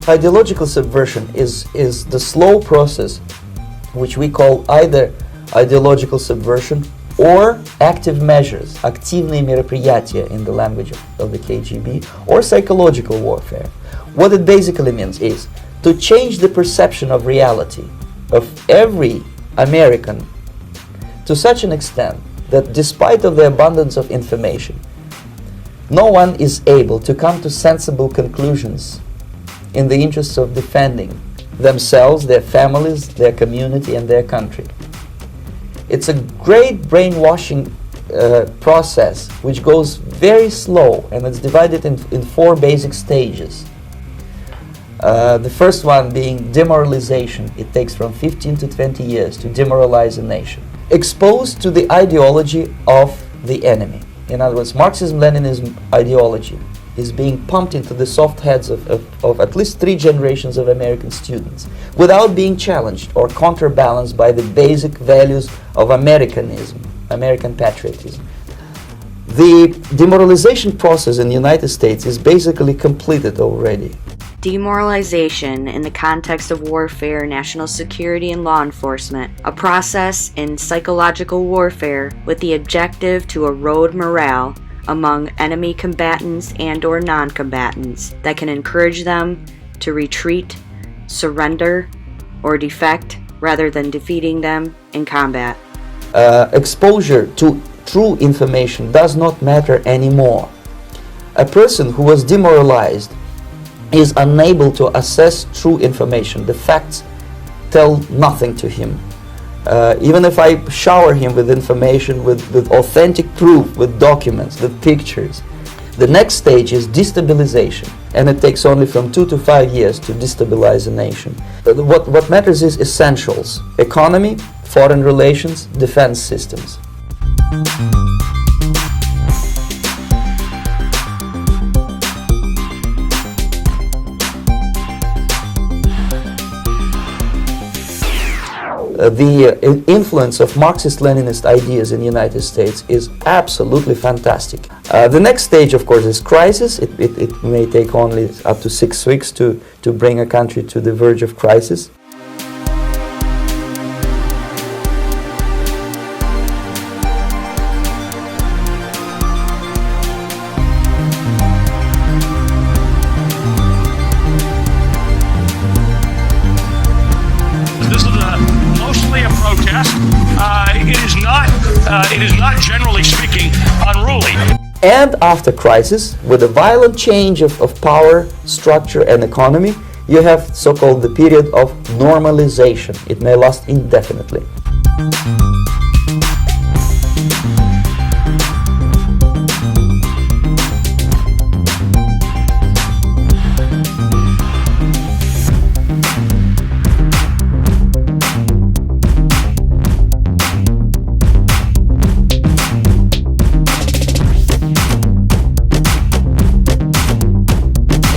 Ideological subversion is the slow process which we call either ideological subversion or active measures, активные мероприятия in the language of the KGB, or psychological warfare. What it basically means is to change the perception of reality of every American to such an extent that despite of the abundance of information, no one is able to come to sensible conclusions in the interests of defending themselves, their families, their community, and their country. It's a great brainwashing process which goes very slow, and it's divided in four basic stages. The first one being demoralization. It takes from 15 to 20 years to demoralize a nation. Exposed to the ideology of the enemy. In other words, Marxism-Leninism ideology is being pumped into the soft heads of at least 3 generations of American students without being challenged or counterbalanced by the basic values of Americanism, American patriotism. The demoralization process in the United States is basically completed already. Demoralization in the context of warfare, national security, and law enforcement, a process in psychological warfare with the objective to erode morale among enemy combatants and/or non-combatants that can encourage them to retreat, surrender, or defect rather than defeating them in combat. Exposure to true information does not matter anymore. A person who was demoralized is unable to assess true information. The facts tell nothing to him. Even if I shower him with information, with authentic proof, with documents, with pictures. The next stage is destabilization, and it takes only from 2 to 5 years to destabilize a nation. What matters is essentials: economy, foreign relations, defense systems. The influence of Marxist-Leninist ideas in the United States is absolutely fantastic. The next stage, of course, is crisis. It may take only up to 6 weeks to bring a country to the verge of crisis. It is not, generally speaking, unruly. And after crisis, with a violent change of power, structure, and economy, you have so-called the period of normalization. It may last indefinitely.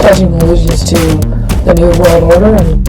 Pledging allegiance to the New World Order and